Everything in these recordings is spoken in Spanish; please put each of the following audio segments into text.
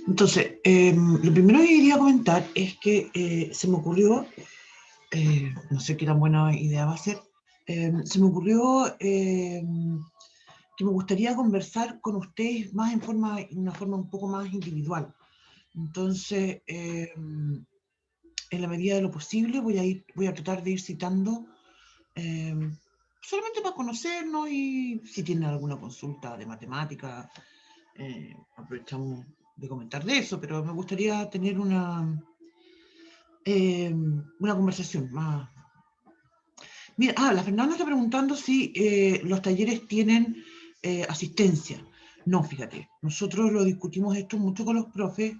Entonces, lo primero que quería comentar es que se me ocurrió, no sé qué tan buena idea va a ser, se me ocurrió que me gustaría conversar con ustedes más en una forma un poco más individual. Entonces, en la medida de lo posible, voy a tratar de ir citando eh, solamente para conocernos y si tienen alguna consulta de matemática, aprovechamos de comentar de eso, pero me gustaría tener una conversación más. Mira, la Fernanda está preguntando si los talleres tienen asistencia. No, fíjate, nosotros lo discutimos esto mucho con los profes,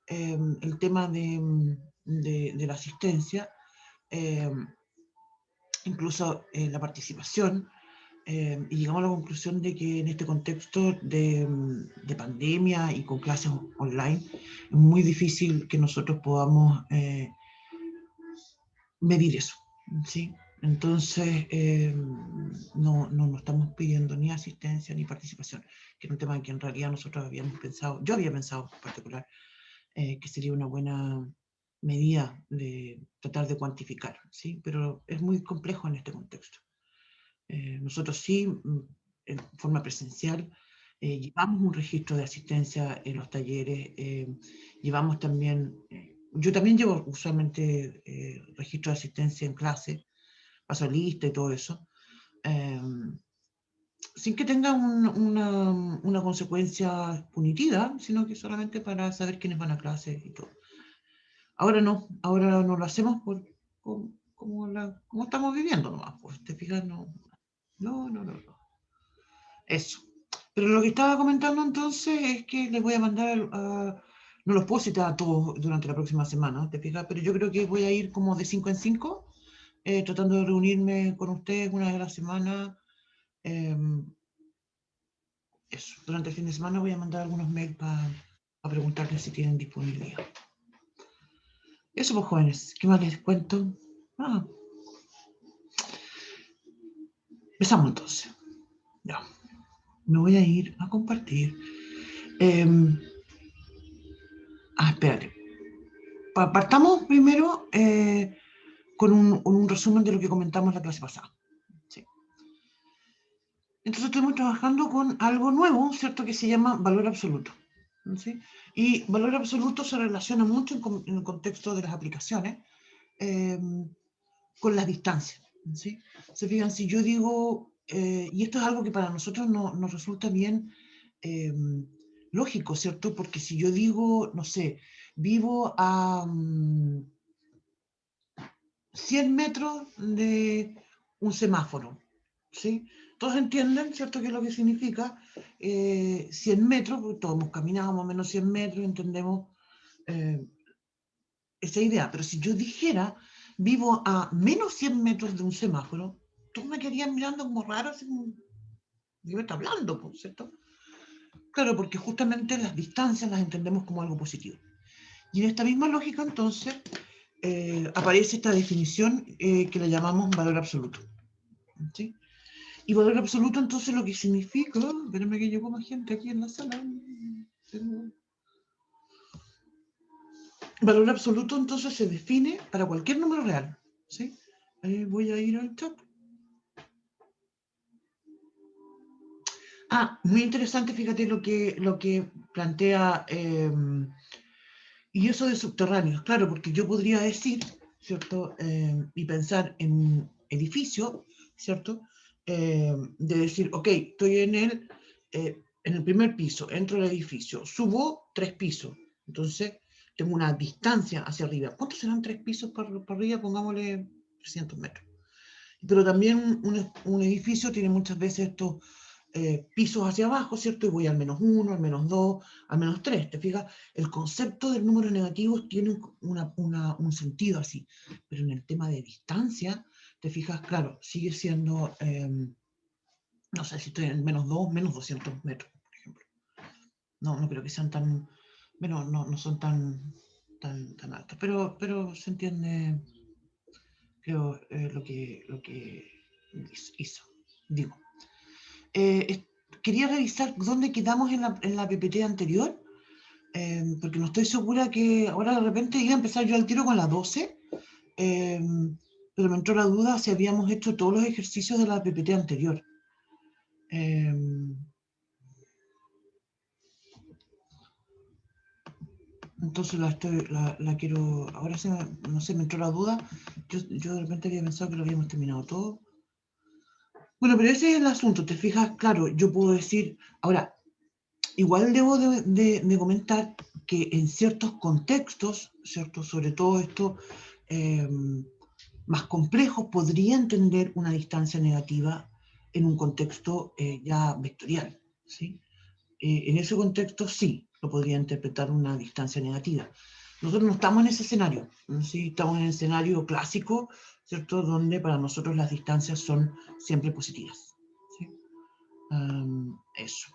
el tema de la asistencia, eh, incluso la participación, y llegamos a la conclusión de que en este contexto de pandemia y con clases online, es muy difícil que nosotros podamos medir eso, ¿sí? Entonces, no estamos pidiendo ni asistencia ni participación, que es un tema que en realidad nosotros habíamos pensado, yo había pensado en particular, que sería una buena medida de tratar de cuantificar, ¿sí? Pero es muy complejo en este contexto. Nosotros sí, en forma presencial, llevamos un registro de asistencia en los talleres, llevamos también, yo también llevo usualmente registro de asistencia en clase, paso lista y todo eso, eh, sin que tenga una consecuencia punitiva, sino que solamente para saber quiénes van a clase y todo. Ahora no lo hacemos como estamos viviendo nomás, pues, ¿te fijas? No. Eso. Pero lo que estaba comentando entonces es que les voy a mandar, no los puedo citar a todos durante la próxima semana, ¿te fijas? Pero yo creo que voy a ir como de 5 en 5, tratando de reunirme con ustedes una vez a la semana. eh, Eso. Durante el fin de semana voy a mandar algunos mails para preguntarles si tienen disponibilidad. Eso, pues, jóvenes, ¿qué más les cuento? Ah, empezamos entonces. Ya. Me voy a ir a compartir. Eh, Espérate. Partamos primero con un resumen de lo que comentamos la clase pasada. ¿Sí? Entonces estuvimos trabajando con algo nuevo, ¿cierto? Que se llama valor absoluto. ¿Sí? Y valor absoluto se relaciona mucho en el contexto de las aplicaciones eh, con las distancias. ¿Sí? Se fijan, si yo digo, y esto es algo que para nosotros nos resulta bien eh, lógico, ¿cierto? Porque si yo digo, no sé, vivo a 100 metros de un semáforo, ¿sí? Todos entienden, ¿cierto?, qué es lo que significa 100 metros, porque todos hemos caminado más o menos 100 metros, entendemos eh, esa idea. Pero si yo dijera, vivo a menos 100 metros de un semáforo, todos me quedarían mirando como raro, así como, ¿de qué me está hablando, cierto? Claro, porque justamente las distancias las entendemos como algo positivo. Y en esta misma lógica, entonces, aparece esta definición que la llamamos valor absoluto. ¿Sí? Y valor absoluto, entonces, lo que significa, espérame que llegó más gente aquí en la sala. Valor absoluto, entonces, se define para cualquier número real. ¿Sí? Voy a ir al chat. Muy interesante, fíjate lo que plantea, y eso de subterráneos, claro, porque yo podría decir, ¿cierto? Y pensar en edificio, ¿cierto? De decir, ok, estoy en el primer piso, entro al edificio, subo 3 pisos, entonces tengo una distancia hacia arriba. ¿Cuántos serán 3 pisos para arriba? Pongámosle 300 metros. Pero también un edificio tiene muchas veces estos pisos hacia abajo, ¿cierto? Y voy al menos 1, al menos 2, al menos 3. ¿Te fijas? El concepto del número negativo tiene un sentido así, pero en el tema de distancia, te fijas, claro, sigue siendo, no sé si estoy en menos 2, menos 200 metros, por ejemplo. No creo que sean tan, bueno, no son tan altos, pero se entiende, creo, lo que hizo, digo. Quería revisar dónde quedamos en la PPT anterior, porque no estoy segura que ahora de repente iba a empezar yo al tiro con la 12, pero me entró la duda si habíamos hecho todos los ejercicios de la PPT anterior. Entonces la quiero, ahora no sé, me entró la duda. Yo de repente había pensado que lo habíamos terminado todo. Bueno, pero ese es el asunto, te fijas, claro, yo puedo decir, ahora, igual debo de comentar que en ciertos contextos, ¿cierto? Sobre todo esto más complejos, podría entender una distancia negativa en un contexto ya vectorial, ¿sí? En ese contexto sí, lo podría interpretar una distancia negativa. Nosotros no estamos en ese escenario, ¿sí? Estamos en el escenario clásico, ¿cierto? Donde para nosotros las distancias son siempre positivas, ¿sí? Eso.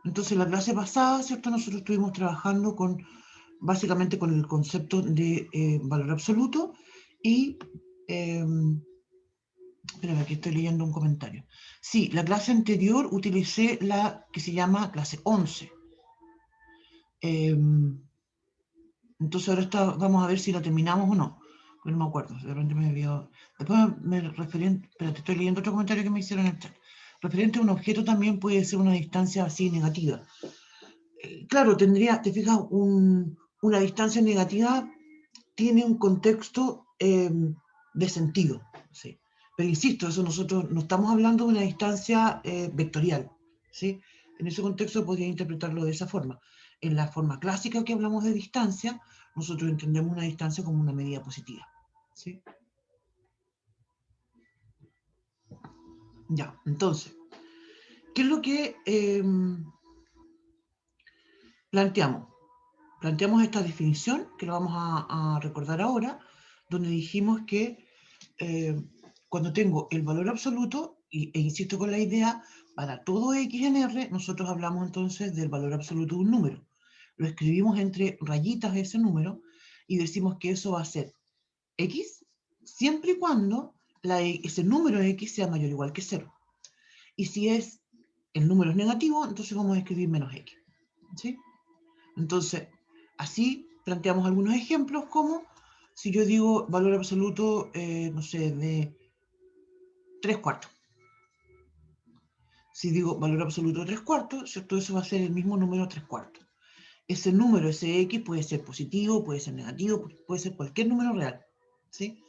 Entonces, la clase pasada, ¿cierto? Nosotros estuvimos trabajando básicamente con el concepto de valor absoluto y espérame, aquí estoy leyendo un comentario. Sí, la clase anterior utilicé la que se llama clase 11. Entonces ahora vamos a ver si la terminamos o no. Pero no me acuerdo, de repente me había... Después me referí... Espérate, estoy leyendo otro comentario que me hicieron en el chat. Referente a un objeto también puede ser una distancia así negativa. Claro, tendría, te fijas, una distancia negativa tiene un contexto de sentido, ¿sí? Pero insisto, eso nosotros no estamos hablando de una distancia vectorial, ¿sí? En ese contexto podría interpretarlo de esa forma. En la forma clásica que hablamos de distancia, nosotros entendemos una distancia como una medida positiva, ¿sí? Ya, entonces, ¿qué es lo que planteamos? Planteamos esta definición, que lo vamos a recordar ahora, donde dijimos que cuando tengo el valor absoluto, e insisto con la idea, para todo x en R, nosotros hablamos entonces del valor absoluto de un número. Lo escribimos entre rayitas ese número y decimos que eso va a ser x siempre y cuando ese número x sea mayor o igual que 0. Y si el número es negativo, entonces vamos a escribir menos x. ¿Sí? Entonces, así planteamos algunos ejemplos como si yo digo valor absoluto, no sé, de 3/4. Si digo valor absoluto de 3/4, ¿cierto? Eso va a ser el mismo número 3/4. Ese número, ese x, puede ser positivo, puede ser negativo, puede ser cualquier número real, ¿sí?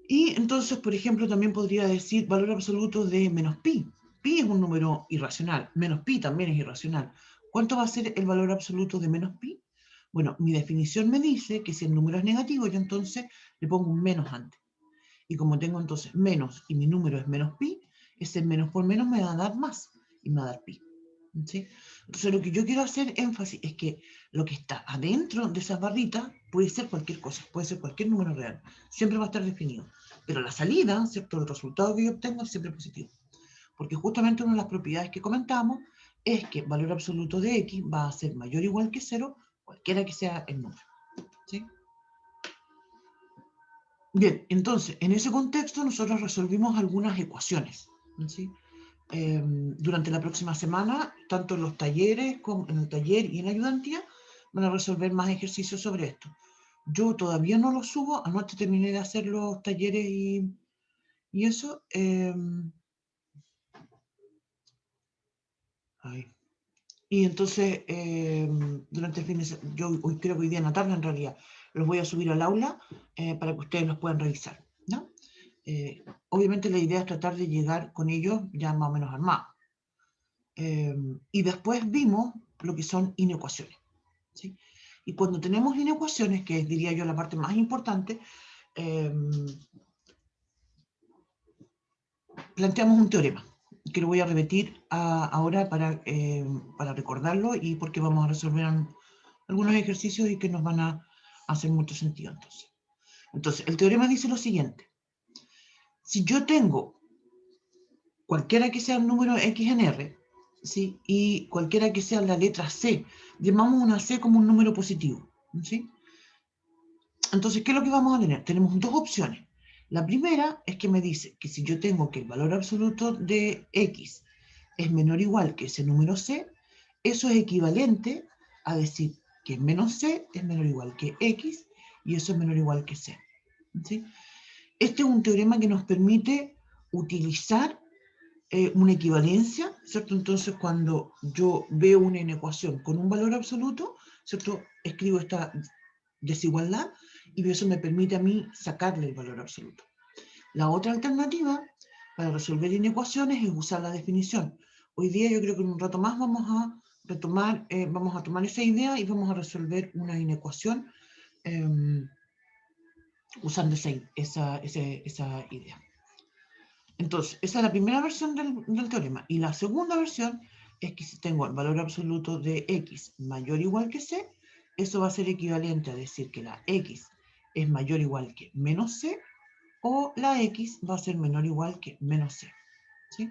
Y entonces, por ejemplo, también podría decir valor absoluto de menos pi. Pi es un número irracional, menos pi también es irracional. ¿Cuánto va a ser el valor absoluto de menos pi? Bueno, mi definición me dice que si el número es negativo, yo entonces le pongo un menos antes. Y como tengo entonces menos y mi número es menos pi, ese menos por menos me va a dar más y me va a dar pi. ¿Sí? Entonces lo que yo quiero hacer énfasis es que lo que está adentro de esas barritas puede ser cualquier cosa, puede ser cualquier número real, siempre va a estar definido. Pero la salida, ¿cierto? El resultado que yo obtengo es siempre positivo. Porque justamente una de las propiedades que comentamos es que el valor absoluto de x va a ser mayor o igual que 0, cualquiera que sea el número. ¿Sí? Bien, entonces, en ese contexto nosotros resolvimos algunas ecuaciones. ¿Sí? Durante la próxima semana, tanto en los talleres, como en el taller y en la ayudantía, van a resolver más ejercicios sobre esto. Yo todavía no los subo, anoche terminé de hacer los talleres y eso. Y entonces, durante el fin de semana, yo hoy creo que hoy día en la tarde en realidad, los voy a subir al aula para que ustedes los puedan revisar, ¿no? Obviamente la idea es tratar de llegar con ellos ya más o menos armados. Y después vimos lo que son inecuaciones, ¿sí? Y cuando tenemos inecuaciones, que es, diría yo, la parte más importante, planteamos un teorema, que lo voy a repetir ahora para recordarlo y porque vamos a resolver algunos ejercicios y que nos van a hacer mucho sentido entonces. Entonces, el teorema dice lo siguiente. Si yo tengo cualquiera que sea el número x en R, ¿sí? Y cualquiera que sea la letra C, llamamos una C como un número positivo, ¿sí? Entonces, ¿qué es lo que vamos a tener? Tenemos dos opciones. La primera es que me dice que si yo tengo que el valor absoluto de X es menor o igual que ese número C, eso es equivalente a decir que menos C es menor o igual que X y eso es menor o igual que C. ¿Sí? Este es un teorema que nos permite utilizar una equivalencia, ¿cierto? Entonces, cuando yo veo una inecuación con un valor absoluto, ¿cierto? Escribo esta desigualdad y eso me permite a mí sacarle el valor absoluto. La otra alternativa para resolver inecuaciones es usar la definición. Hoy día yo creo que en un rato más vamos a retomar, vamos a tomar esa idea y vamos a resolver una inecuación usando esa idea. Entonces, esa es la primera versión del teorema. Y la segunda versión es que si tengo el valor absoluto de X mayor o igual que C, eso va a ser equivalente a decir que la X es mayor o igual que menos C, o la X va a ser menor o igual que menos C. ¿Sí?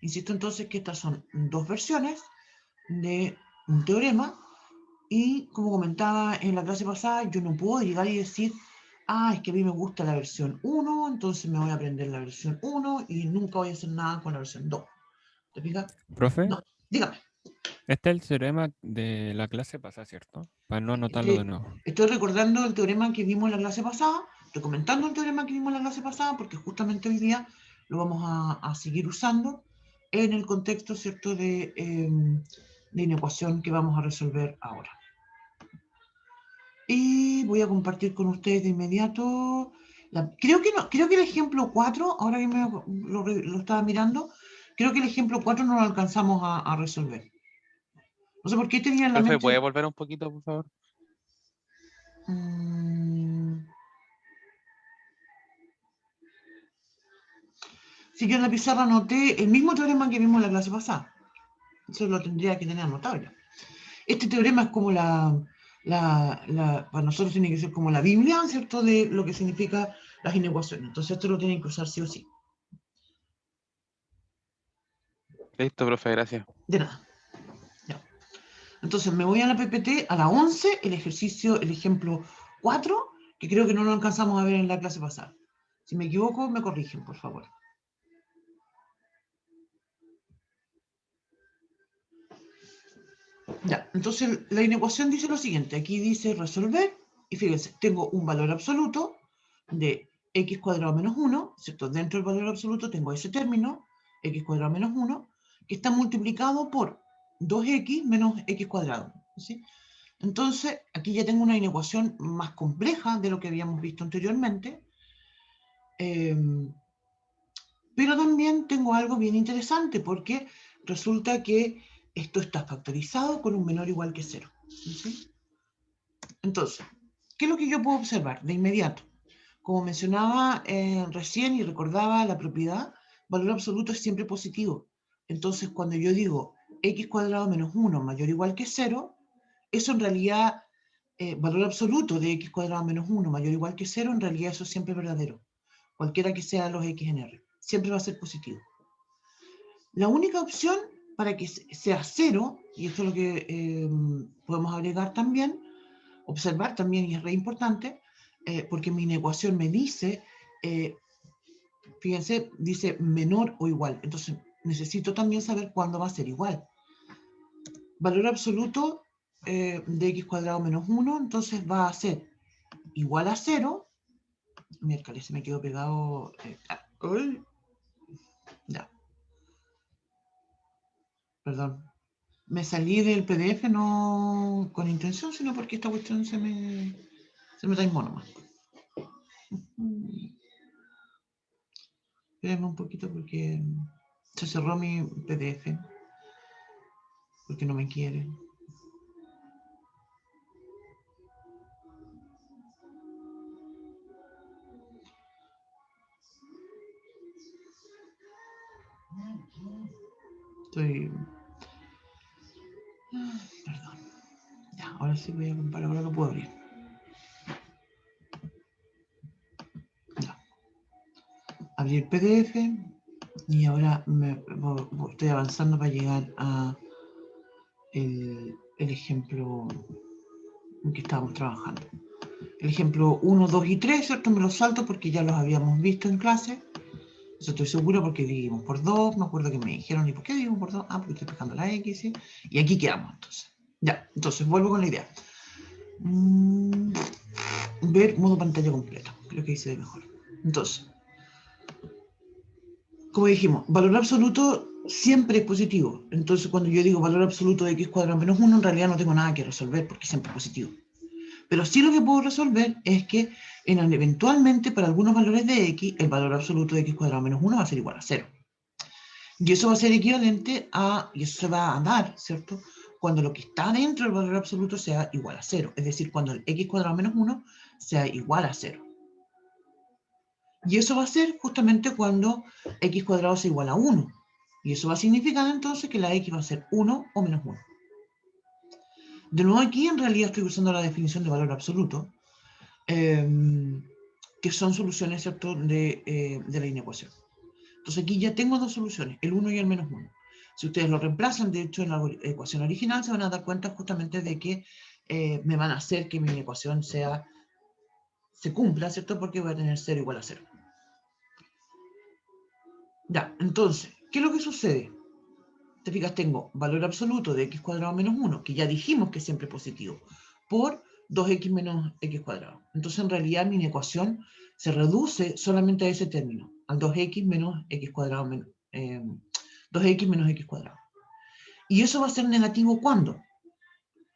Insisto entonces que estas son dos versiones de un teorema y como comentaba en la clase pasada, yo no puedo llegar y decir, ah, es que a mí me gusta la versión 1, entonces me voy a aprender la versión 1 y nunca voy a hacer nada con la versión 2. ¿Te fijas? Profe, No, dígame. este es el teorema de la clase pasada, ¿cierto? Para no anotarlo de nuevo. Estoy recordando el teorema que vimos en la clase pasada, estoy comentando el teorema que vimos en la clase pasada, porque justamente hoy día lo vamos a seguir usando en el contexto, ¿cierto?, de inecuación que vamos a resolver ahora. Y voy a compartir con ustedes de inmediato. Creo que el ejemplo 4, ahora que lo estaba mirando, creo que el ejemplo 4 no lo alcanzamos a resolver. No sé por qué tenía en la Profe, ¿puede mente. volver un poquito, por favor? Si yo en la pizarra anoté el mismo teorema que vimos en la clase pasada. Eso lo tendría que tener anotado ya. Este teorema es como para nosotros tiene que ser como la Biblia, ¿cierto? De lo que significa las inecuaciones. Entonces esto lo tienen que usar sí o sí. Listo, profe, gracias. De nada. Ya. Entonces me voy a la PPT, a la 11, el ejemplo 4, que creo que no lo alcanzamos a ver en la clase pasada. Si me equivoco, me corrigen, por favor. Ya, entonces la inecuación dice lo siguiente. Aquí dice resolver, y fíjense, tengo un valor absoluto de x cuadrado menos 1, ¿cierto? Dentro del valor absoluto tengo ese término, x cuadrado menos 1, que está multiplicado por 2x menos x cuadrado, ¿sí? Entonces, aquí ya tengo una inecuación más compleja de lo que habíamos visto anteriormente, pero también tengo algo bien interesante, porque resulta que esto está factorizado con un menor o igual que 0. ¿Sí? Entonces, ¿qué es lo que yo puedo observar de inmediato? Como mencionaba recién y recordaba la propiedad, valor absoluto es siempre positivo. Entonces, cuando yo digo x cuadrado menos 1 mayor o igual que 0, eso en realidad, valor absoluto de x cuadrado menos 1 mayor o igual que 0, en realidad eso siempre es verdadero. Cualquiera que sea los x en r, siempre va a ser positivo. La única opción para que sea 0, y esto es lo que podemos agregar también, observar también, y es re importante, porque mi inecuación me dice, fíjense, dice menor o igual. Entonces, necesito también saber cuándo va a ser igual. Valor absoluto de x cuadrado menos 1, entonces va a ser igual a 0. Miércoles, se me quedó pegado. Ya. Perdón. Me salí del PDF no con intención, sino porque esta cuestión se me taimó nomás. Espérenme un poquito porque se cerró mi PDF. Porque no me quiere. Estoy... Perdón. Ya, ahora sí voy a comparar, ahora lo puedo abrir. Ya. Abrí el PDF y ahora estoy avanzando para llegar a el ejemplo en que estábamos trabajando. el ejemplo 1, 2 y 3, ¿cierto? Me los salto porque ya los habíamos visto en clase. Eso estoy seguro porque dividimos por 2. Me acuerdo que me dijeron, ¿y por qué dividimos por 2? Ah, porque estoy fijando la X, ¿sí? Y aquí quedamos, entonces. Ya, entonces vuelvo con la idea. Ver modo pantalla completa. Creo que ahí se ve mejor. Entonces, como dijimos, valor absoluto siempre es positivo. Entonces, cuando yo digo valor absoluto de x cuadrado menos 1, en realidad no tengo nada que resolver porque siempre es positivo. Pero sí lo que puedo resolver es que eventualmente para algunos valores de x, el valor absoluto de x cuadrado menos 1 va a ser igual a 0. Y eso va a ser equivalente a, y eso se va a dar, ¿cierto? Cuando lo que está dentro del valor absoluto sea igual a 0. Es decir, cuando el x cuadrado menos 1 sea igual a 0. Y eso va a ser justamente cuando x cuadrado sea igual a 1. Y eso va a significar entonces que la x va a ser 1 o menos 1. De nuevo aquí en realidad estoy usando la definición de valor absoluto, que son soluciones, ¿cierto?, de la inecuación. Entonces aquí ya tengo dos soluciones, el 1 y el menos 1. Si ustedes lo reemplazan, de hecho, en la ecuación original, se van a dar cuenta justamente de que me van a hacer que mi ecuación se cumpla, ¿cierto? Porque voy a tener 0 igual a 0. Ya, entonces, ¿qué es lo que sucede? Te fijas, tengo valor absoluto de x cuadrado menos 1, que ya dijimos que es siempre positivo, por 2x menos x cuadrado. Entonces, en realidad, mi ecuación se reduce solamente a ese término, al 2x menos x cuadrado, 2x menos x cuadrado. ¿Y eso va a ser negativo cuándo?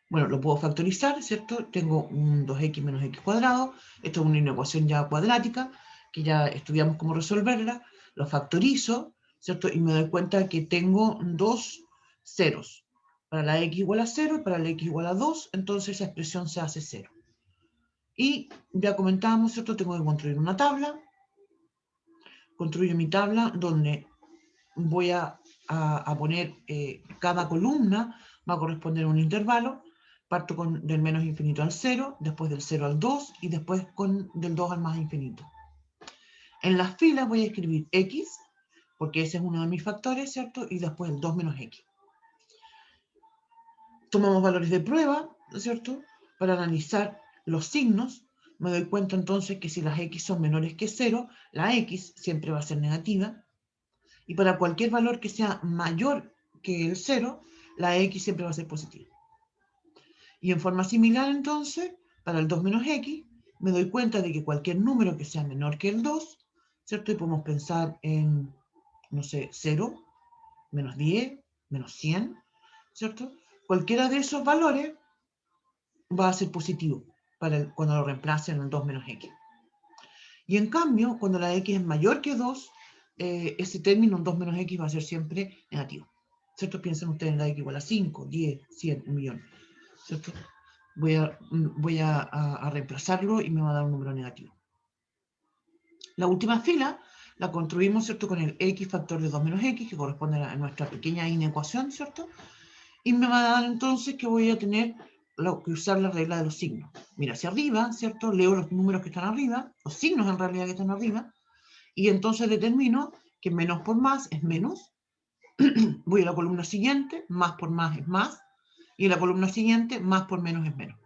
Bueno, lo puedo factorizar, ¿cierto? Tengo un 2x menos x cuadrado, esto es una ecuación ya cuadrática, que ya estudiamos cómo resolverla, lo factorizo, ¿cierto? Y me doy cuenta que tengo dos ceros. Para la x igual a 0 y para la x igual a 2, entonces esa expresión se hace 0. Y ya comentábamos, ¿cierto? Tengo que construir una tabla. Construyo mi tabla donde voy a poner cada columna, va a corresponder a un intervalo. Parto del menos infinito al 0, después del 0 al 2 y después del 2 al más infinito. En las filas voy a escribir x, porque ese es uno de mis factores, ¿cierto? Y después el 2 menos x. Tomamos valores de prueba, ¿cierto? Para analizar los signos. Me doy cuenta entonces que si las x son menores que 0, la x siempre va a ser negativa. Y para cualquier valor que sea mayor que el 0, la x siempre va a ser positiva. Y en forma similar, entonces, para el 2 menos x, me doy cuenta de que cualquier número que sea menor que el 2, ¿cierto? Y podemos pensar en, no sé, 0, menos 10, menos 100, ¿cierto? Cualquiera de esos valores va a ser positivo cuando lo reemplace en el 2 menos x. Y en cambio, cuando la x es mayor que 2, ese término, un 2 menos x, va a ser siempre negativo. ¿Cierto? Piensen ustedes en la x igual a 5, 10, 100, 1 millón. ¿Cierto? Voy a reemplazarlo y me va a dar un número negativo. La última fila la construimos, ¿cierto?, con el x factor de 2 menos x, que corresponde a nuestra pequeña inecuación, ¿cierto? Y me va a dar entonces que voy a tener que usar la regla de los signos. Mira hacia arriba, ¿cierto? Leo los números que están arriba, los signos en realidad que están arriba, y entonces determino que menos por más es menos. Voy a la columna siguiente, más por más es más, y en la columna siguiente, más por menos es menos.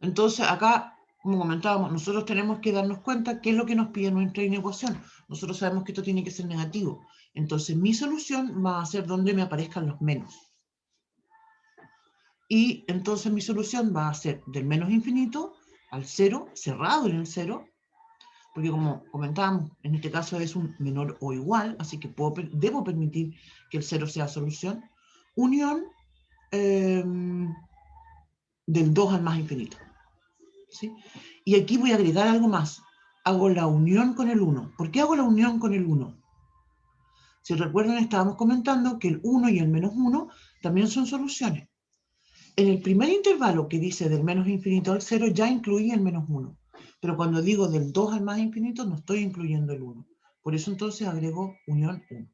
Entonces acá, como comentábamos, nosotros tenemos que darnos cuenta qué es lo que nos pide nuestra inecuación. Nosotros sabemos que esto tiene que ser negativo. Entonces mi solución va a ser donde me aparezcan los menos. Y entonces mi solución va a ser del menos infinito al 0, cerrado en el 0, porque como comentábamos, en este caso es un menor o igual, así que debo permitir que el 0 sea solución, unión del 2 al más infinito. ¿Sí? Y aquí voy a agregar algo más. Hago la unión con el 1. ¿Por qué hago la unión con el 1? Si recuerdan, estábamos comentando que el 1 y el menos 1 también son soluciones. En el primer intervalo que dice del menos infinito al 0 ya incluí el menos 1. Pero cuando digo del 2 al más infinito no estoy incluyendo el 1. Por eso entonces agrego unión 1.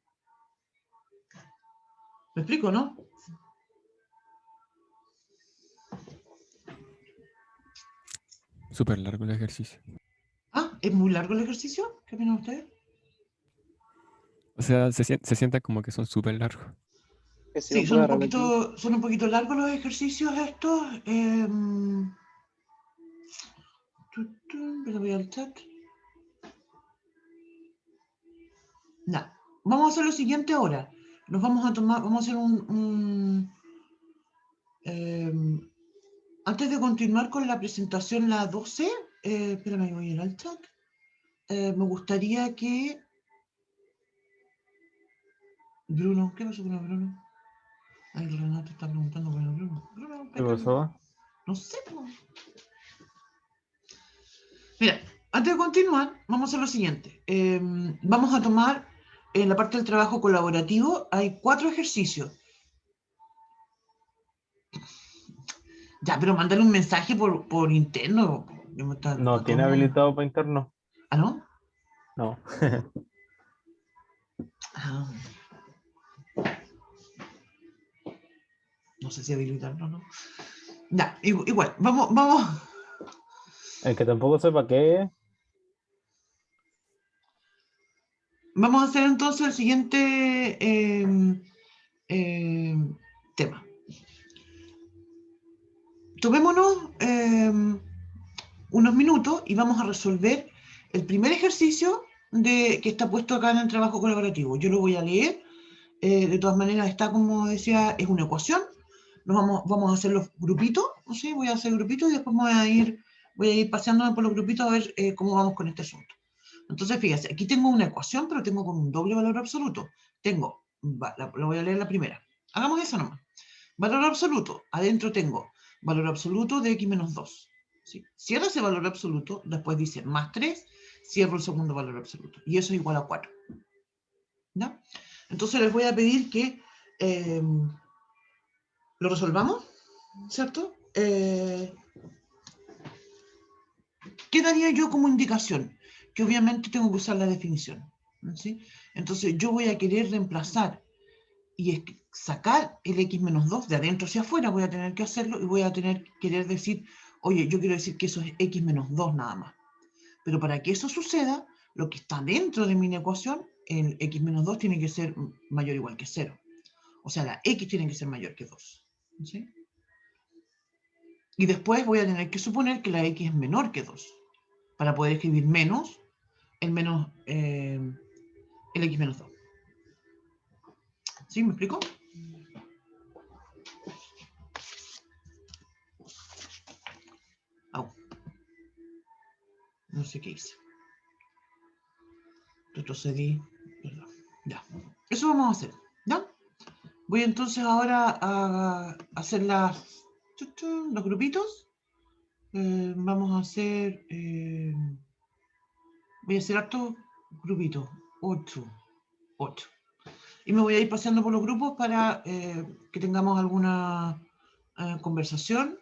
¿Me explico, no? Súper largo el ejercicio. Ah, ¿es muy largo el ejercicio? ¿Qué opinan ustedes? O sea, se sienta como que son súper largos. Que si Sí, no puedo repetir. son un poquito largos los ejercicios estos. Pero voy al chat. No. Vamos a hacer lo siguiente ahora. Nos vamos a tomar, vamos a hacer antes de continuar con la presentación, la 12, espérame, voy a ir al chat. Me gustaría que... Bruno, ¿qué pasó con el Bruno? Ay, Renato está preguntando por el Bruno. Bruno, ¿Qué pasó? no sé. Mira, antes de continuar, vamos a hacer lo siguiente. Vamos a tomar, en la parte del trabajo colaborativo, hay 4 ejercicios. Ya, pero mándale un mensaje por interno. No, ¿tiene habilitado para interno? ¿Ah, no? No. Ah. No sé si habilitarlo o no. Ya, igual, vamos. El que tampoco sepa qué es. Vamos a hacer entonces el siguiente tema. Tomémonos unos minutos y vamos a resolver el primer ejercicio que está puesto acá en el trabajo colaborativo. Yo lo voy a leer. De todas maneras, está, como decía, es una ecuación. Vamos a hacer los grupitos. ¿Sí? Voy a hacer grupitos y después voy a ir paseándome por los grupitos a ver cómo vamos con este asunto. Entonces, fíjense, aquí tengo una ecuación, pero tengo con un doble valor absoluto. Lo voy a leer la primera. Hagamos eso nomás. Valor absoluto. Adentro tengo valor absoluto de x menos 2. ¿Sí? Cierro ese valor absoluto, después dice más 3, cierro el segundo valor absoluto. Y eso es igual a 4. ¿Ya? Entonces les voy a pedir que lo resolvamos, ¿cierto? ¿Qué daría yo como indicación? Que obviamente tengo que usar la definición. ¿Sí? Entonces yo voy a querer reemplazar y sacar el x menos 2 de adentro hacia afuera, voy a tener que hacerlo y voy a querer decir, oye, yo quiero decir que eso es x menos 2 nada más. Pero para que eso suceda, lo que está dentro de mi ecuación, el x menos 2 tiene que ser mayor o igual que 0. O sea, la x tiene que ser mayor que 2. ¿Sí? Y después voy a tener que suponer que la x es menor que 2 para poder escribir menos el x menos 2. ¿Sí? ¿Me explico? Au. No sé qué hice. Retrocedí. Perdón. Ya. Eso vamos a hacer. ¿Ya? Voy entonces ahora a hacer los grupitos. Vamos a hacer... voy a hacer hartos grupitos. 8. Y me voy a ir paseando por los grupos para que tengamos alguna conversación.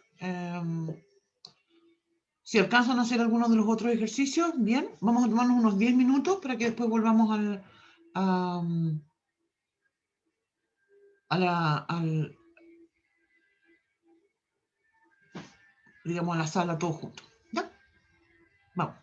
Si alcanzan a hacer algunos de los otros ejercicios, bien. Vamos a tomarnos unos 10 minutos para que después volvamos digamos, a la sala todos juntos. ¿Ya? Vamos.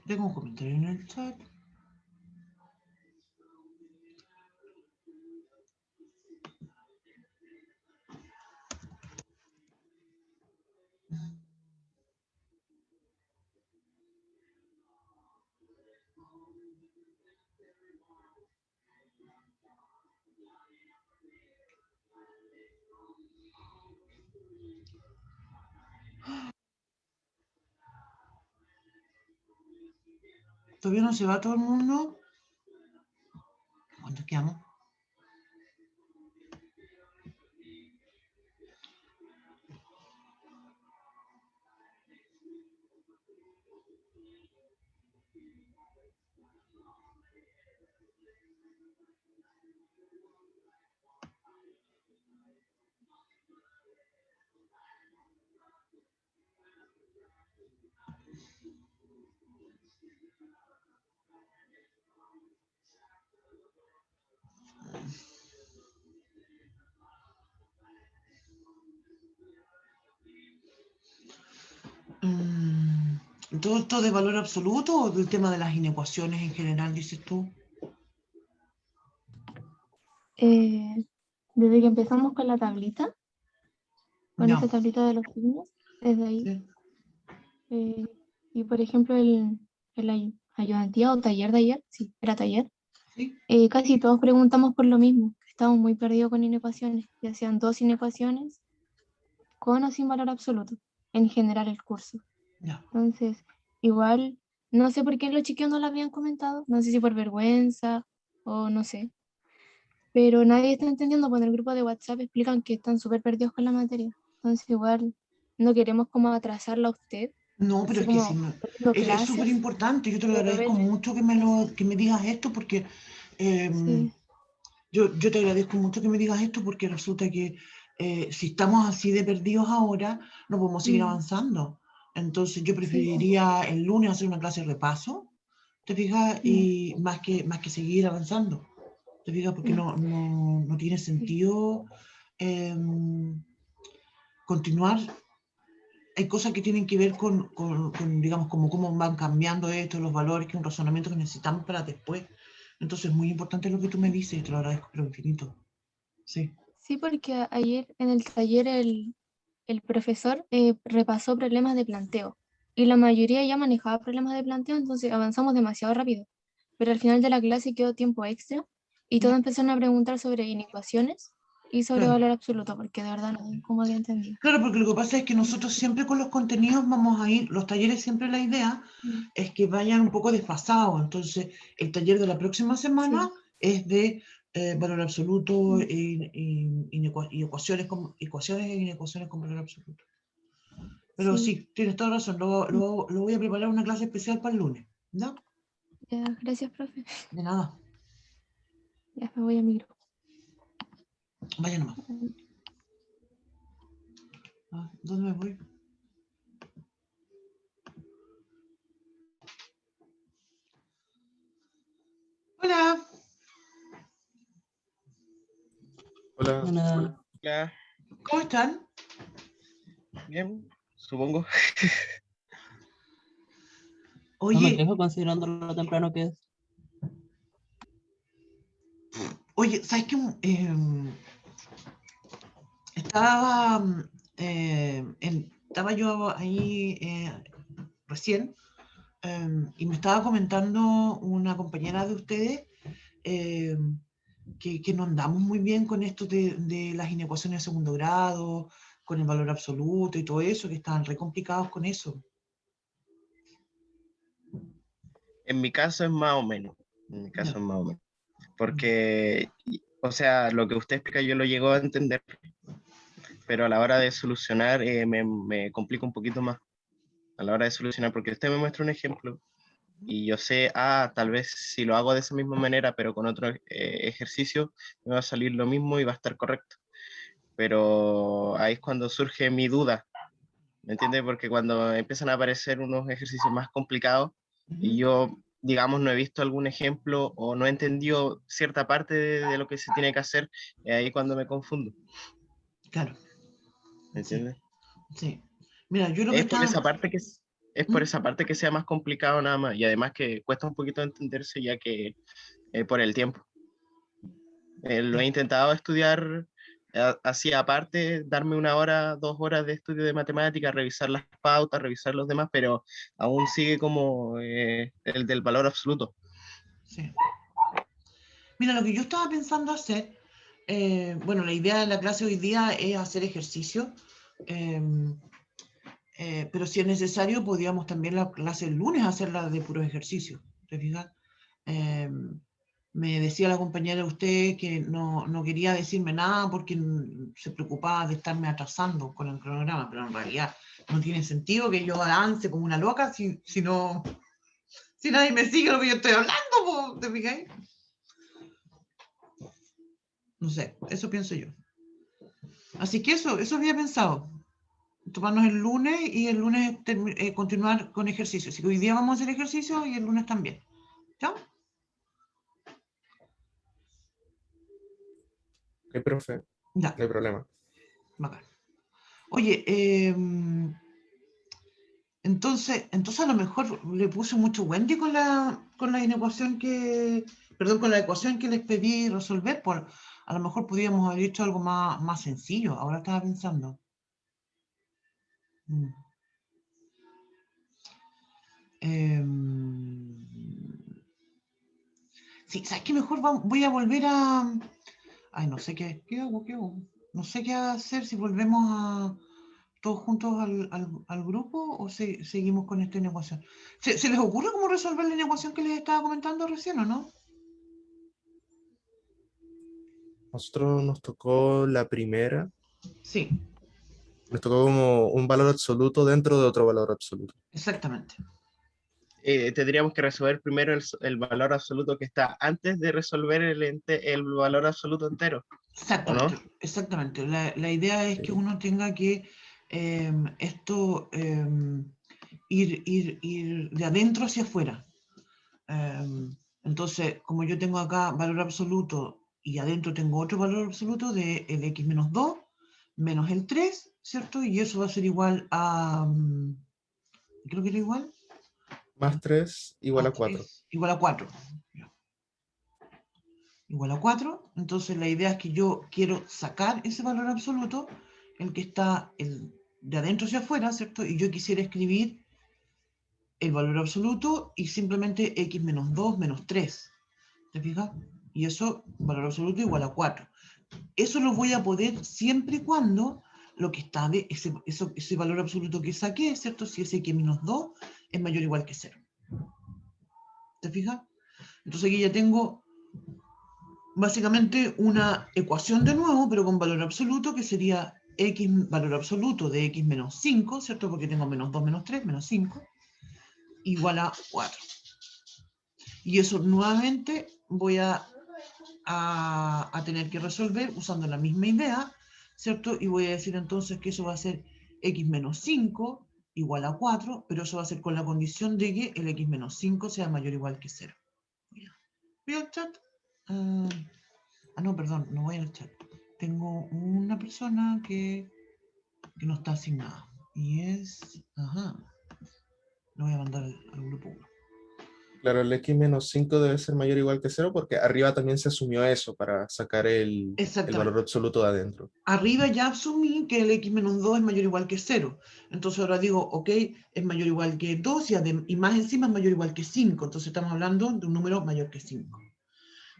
Tengo un comentario en el chat. Todavía no se va todo el mundo. ¿Cuánto quedamos? ¿Todo esto de valor absoluto o del tema de las inecuaciones en general, dices tú? Desde que empezamos con la tablita, con Ya, esa tablita de los signos, desde ahí. sí, Y por ejemplo, ayudantía o taller de ayer, sí, era taller, sí. casi todos preguntamos por lo mismo, que estábamos muy perdidos con inecuaciones, y hacían 2 inecuaciones con o sin valor absoluto, en general el curso. Ya. Entonces, igual, no sé por qué los chiquillos no lo habían comentado, no sé si por vergüenza o no sé, pero nadie está entendiendo, pues en el grupo de WhatsApp explican que están súper perdidos con la materia. Entonces, igual, no queremos como atrasarla a usted, No, pero así es que como perdiendo es súper clases, importante. Yo te lo pero agradezco ver, mucho que me digas esto porque sí, yo te agradezco mucho que me digas esto porque resulta que si estamos así de perdidos ahora, no podemos seguir mm, avanzando. Entonces yo sí, preferiría el lunes hacer una clase de repaso, ¿te fijas? mm, Y más que seguir avanzando, ¿te fijas? Porque mm, no tiene sí, sentido continuar. Hay cosas que tienen que ver digamos, como cómo van cambiando esto, los valores, que es un razonamiento que necesitamos para después. Entonces, es muy importante lo que tú me dices y te lo agradezco, pero infinito. Sí, sí, porque ayer en el taller el profesor repasó problemas de planteo y la mayoría ya manejaba problemas de planteo, entonces avanzamos demasiado rápido. Pero al final de la clase quedó tiempo extra y todos ya, empezaron a preguntar sobre inecuaciones y sobre claro. valor absoluto, porque de verdad no como había entendido. Claro, porque lo que pasa es que nosotros siempre con los contenidos vamos a ir, los talleres siempre la idea Mm, es que vayan un poco desfasados. Entonces, el taller de la próxima semana sí, es de valor absoluto mm, y ecuaciones e inecuaciones con valor absoluto. Pero sí, sí, tienes toda razón. mm, Lo voy a preparar una clase especial para el lunes. ¿No? ya, gracias, profe. De nada. Ya me voy a mi grupo. Vaya nomás. Ah, ¿dónde me voy? Hola. Hola. Hola. Hola. ¿Cómo están? Bien, supongo. No me Oye, quejo considerando lo temprano que es. ¿sabes qué? Estaba, estaba yo ahí recién y me estaba comentando una compañera de ustedes eh, que no andamos muy bien con esto de las inecuaciones de segundo grado, con el valor absoluto y todo eso, que están re complicados con eso. En mi caso es más o menos. En mi caso Ya, es más o menos. Porque, o sea, lo que usted explica yo lo llego a entender, pero a la hora de solucionar me complica un poquito más. A la hora de solucionar, porque usted me muestra un ejemplo y yo sé, tal vez si lo hago de esa misma manera, pero con otro ejercicio, me va a salir lo mismo y va a estar correcto. Pero ahí es cuando surge mi duda, ¿me entiende? Porque cuando empiezan a aparecer unos ejercicios más complicados y ujú, yo, digamos, no he visto algún ejemplo o no he entendido cierta parte de lo que se tiene que hacer, es ahí cuando me confundo, claro, ¿me sí, entiende? sí. Mira, yo lo que Es por estaba... esa parte es por ¿Mm? esa parte que sea más complicado nada más y además que cuesta un poquito entenderse ya que por el tiempo. Lo he Sí, intentado estudiar así aparte, darme 1 hora, 2 horas de estudio de matemáticas, revisar las pautas, revisar los demás, pero aún sigue como el del valor absoluto. sí. Mira, lo que yo estaba pensando hacer, bueno, la idea de la clase hoy día es hacer ejercicio, eh, pero si es necesario, podríamos también la clase el lunes hacerla de puro ejercicio. ¿Te fijas? Eh, Me decía la compañera de usted que no quería decirme nada porque se preocupaba de estarme atrasando con el cronograma, pero en realidad no tiene sentido que yo avance como una loca si nadie me sigue lo que yo estoy hablando, po, ¿te fijáis? No sé, eso pienso yo. Así que eso había pensado. Tomarnos el lunes y el lunes continuar con ejercicio. Así que hoy día vamos a hacer ejercicio y el lunes también. ¿Ya? Ok, profe, Ya, no hay problema. bacán. Oye, entonces a lo mejor le puse mucho Wendy con la inecuación perdón, con la ecuación que les pedí resolver. A lo mejor podríamos haber hecho algo más sencillo. Ahora estaba pensando. Mm. Sí, ¿sabes qué? Mejor voy a volver a... Ay, no sé qué hago. No sé qué hacer si volvemos a todos juntos al grupo o seguimos con esta inecuación. ¿Se les ocurre cómo resolver la inecuación que les estaba comentando recién o no? Nosotros nos tocó la primera, Sí, nos tocó como un valor absoluto dentro de otro valor absoluto. exactamente. Tendríamos que resolver primero el valor absoluto que está antes de resolver el valor absoluto entero, ¿o no? Exactamente. La idea es que Sí. uno tenga que ir de adentro hacia afuera. Entonces, como yo tengo acá valor absoluto y adentro tengo otro valor absoluto de el x menos 2 menos el 3, ¿cierto? Y eso va a ser igual a... creo que era igual. Más 3 igual a 4. Igual a 4. Igual a 4. Entonces la idea es que yo quiero sacar ese valor absoluto, el que está de adentro hacia afuera, ¿cierto? Y yo quisiera escribir el valor absoluto y simplemente x menos 2 menos 3. ¿Te fijas? Y eso, valor absoluto igual a 4. Eso lo voy a poder siempre y cuando lo que está de ese valor absoluto que saqué, ¿cierto? Si ese x menos 2 es mayor o igual que 0. ¿Te fijas? Entonces aquí ya tengo básicamente una ecuación de nuevo, pero con valor absoluto, que sería x, valor absoluto de x menos 5, ¿cierto? Porque tengo menos 2 menos 3, menos 5, igual a 4. Y eso nuevamente voy a tener que resolver usando la misma idea, ¿cierto? Y voy a decir entonces que eso va a ser x menos 5 igual a 4, pero eso va a ser con la condición de que el x menos 5 sea mayor o igual que 0. ¿Voy al chat? No, perdón, no voy al chat. Tengo una persona que no está asignada. Y es... Ajá. Lo voy a mandar al grupo 1. Claro, el x menos 5 debe ser mayor o igual que 0 porque arriba también se asumió eso para sacar el valor absoluto de adentro. Arriba ya asumí que el x menos 2 es mayor o igual que 0. Entonces ahora digo, ok, es mayor o igual que 2 y más encima es mayor o igual que 5. Entonces estamos hablando de un número mayor que 5.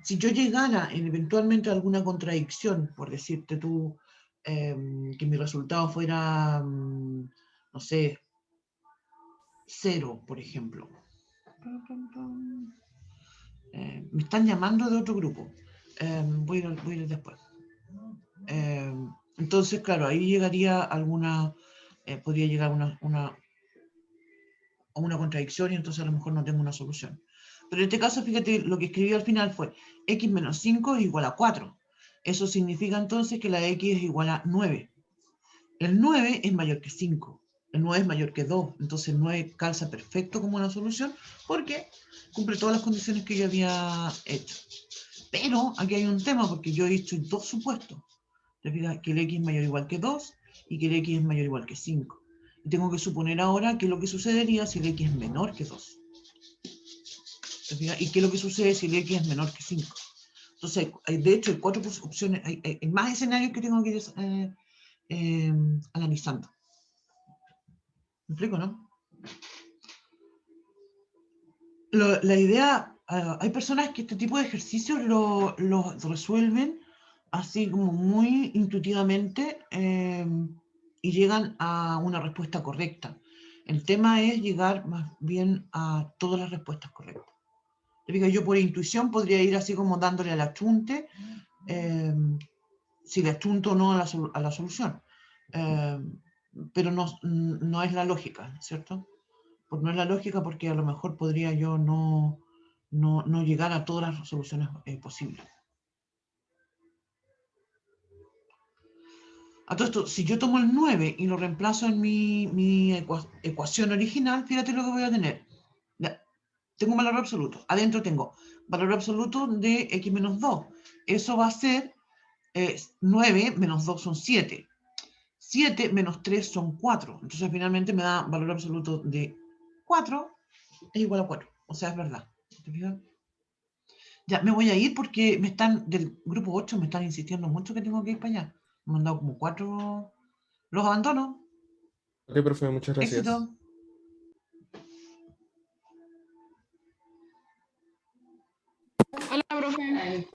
Si yo llegara eventualmente a alguna contradicción, por decirte tú, que mi resultado fuera, no sé, 0, por ejemplo. Me están llamando de otro grupo. Voy a ir después. Entonces, claro, ahí llegaría podría llegar a una contradicción y entonces a lo mejor no tengo una solución. Pero en este caso, fíjate, lo que escribí al final fue x menos 5 es igual a 4. Eso significa entonces que la x es igual a 9. El 9 es mayor que 5. El 9 es mayor que 2. Entonces el 9 calza perfecto como una solución porque cumple todas las condiciones que yo había hecho. Pero aquí hay un tema porque yo he hecho dos supuestos. Que el x es mayor o igual que 2 y que el x es mayor o igual que 5. Y tengo que suponer ahora qué es lo que sucedería si el x es menor que 2. ¿Y qué es lo que sucede si el x es menor que 5? Entonces, de hecho, hay 4 opciones, hay más escenarios que tengo que ir analizando. ¿Me explico, no? La idea, hay personas que este tipo de ejercicios lo resuelven así como muy intuitivamente y llegan a una respuesta correcta. El tema es llegar más bien a todas las respuestas correctas. Yo por intuición podría ir así como dándole al achunte, si le achunto o no a la solución. Pero no es la lógica, ¿cierto? Pues no es la lógica porque a lo mejor podría yo no llegar a todas las soluciones posibles. A todo esto, si yo tomo el 9 y lo reemplazo en mi ecuación original, fíjate lo que voy a tener. Tengo un valor absoluto. Adentro tengo valor absoluto de x menos 2. Eso va a ser 9 menos 2 son 7. 7 menos 3 son 4. Entonces finalmente me da valor absoluto de 4 es igual a 4. O sea, es verdad. ¿Te fijas? Ya, me voy a ir porque del grupo 8 me están insistiendo mucho que tengo que ir para allá. Me han mandado como 4. Los abandono. Ok, profe, muchas gracias. Éxito. Hola, profe.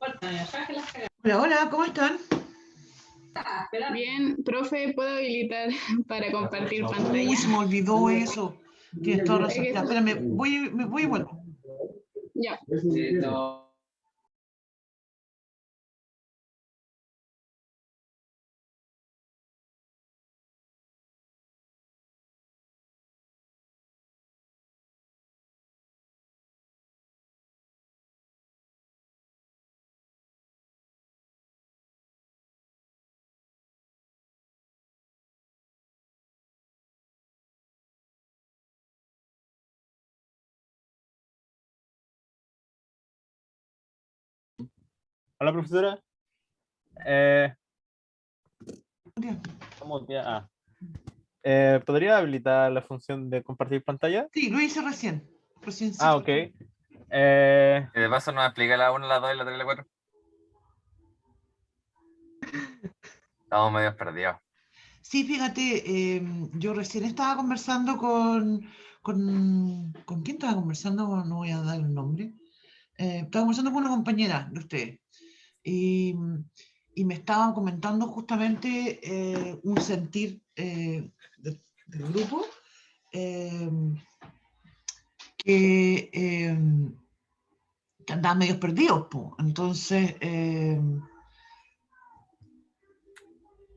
Hola, hola, ¿cómo están? Bien, profe, ¿puedo habilitar para compartir pantalla? Uy, se me olvidó eso. Tienes toda razón. Ya, espérame, me voy y vuelvo. Ya. Hola, profesora. Ya. ¿Cómo te- ah. ¿Podría habilitar la función de compartir pantalla? Sí, lo hice recién. Sí. Ok. Y de paso nos explica la 1, la 2 y la 3 y la 4. Estamos medio perdidos. Sí, fíjate, yo recién estaba conversando ¿con quién estaba conversando? No voy a dar el nombre. Estaba conversando con una compañera de ustedes y me estaban comentando justamente un sentir del grupo que andaban medio perdidos, po. Entonces,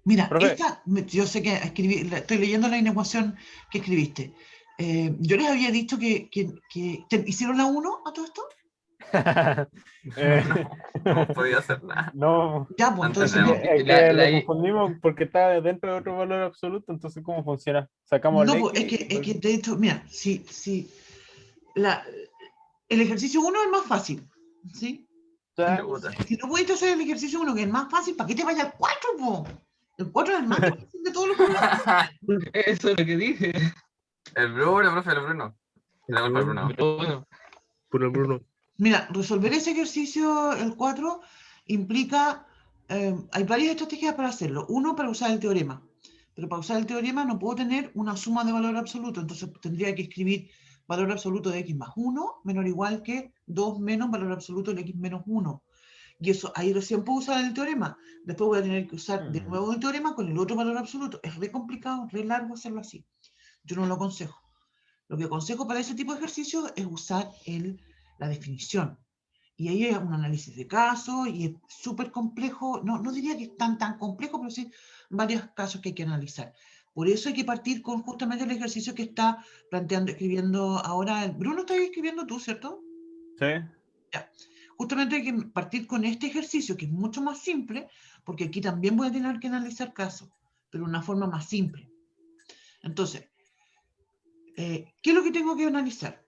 mira, Profe. yo sé que estoy leyendo la inecuación que escribiste. Yo les había dicho que ¿hicieron la 1 a todo esto? No podía hacer nada. No. Ya, pues entonces... Es que lo confundimos porque está dentro de otro valor absoluto, entonces ¿cómo funciona? Sacamos No, el pues, X. es que de hecho, mira, el ejercicio 1 es el más fácil, ¿sí? Entonces, si no pudiste hacer el ejercicio 1, que es el más fácil, ¿para qué te vayas al 4, po? El 4 es el más difícil de todos los problemas. Eso es lo que dije. El Bruno, profe, el Bruno. La culpa al Bruno. Bruno. Mira, resolver ese ejercicio, el 4, implica, hay varias estrategias para hacerlo. Uno, para usar el teorema. Pero para usar el teorema no puedo tener una suma de valor absoluto, entonces tendría que escribir valor absoluto de x más 1 menor o igual que 2 menos valor absoluto de x menos 1. Y eso, ahí recién puedo usar el teorema. Después voy a tener que usar de nuevo el teorema con el otro valor absoluto. Es re complicado, re largo hacerlo así. Yo no lo aconsejo. Lo que aconsejo para ese tipo de ejercicios es usar la definición. Y ahí hay un análisis de casos y es súper complejo. No diría que es tan complejo, pero sí varios casos que hay que analizar. Por eso hay que partir con justamente el ejercicio que está escribiendo ahora. Bruno, estás escribiendo tú, ¿cierto? Sí. Ya. Justamente hay que partir con este ejercicio, que es mucho más simple, porque aquí también voy a tener que analizar casos, pero de una forma más simple. Entonces, ¿qué es lo que tengo que analizar?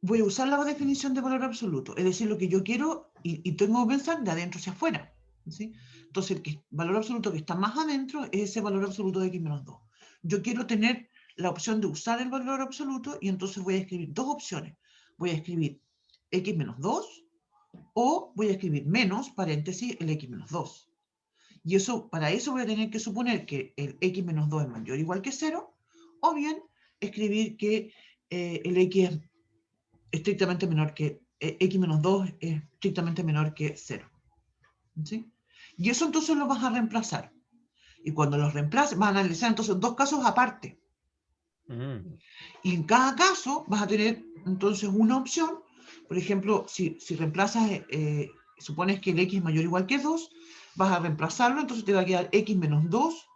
Voy a usar la definición de valor absoluto, es decir, lo que yo quiero y tengo que pensar de adentro hacia afuera, ¿sí? Entonces, el valor absoluto que está más adentro es ese valor absoluto de x menos 2. Yo quiero tener la opción de usar el valor absoluto y entonces voy a escribir dos opciones. Voy a escribir x menos 2 o voy a escribir menos, paréntesis, el x menos 2. Y para eso voy a tener que suponer que el x menos 2 es mayor o igual que 0, o bien escribir que el x es estrictamente menor que x menos 2 es estrictamente menor que 0. ¿Sí? Y eso entonces lo vas a reemplazar. Y cuando los reemplaces, vas a analizar entonces dos casos aparte. Y en cada caso vas a tener entonces una opción. Por ejemplo, si reemplazas, supones que el x es mayor o igual que 2, vas a reemplazarlo, entonces te va a quedar x menos 2.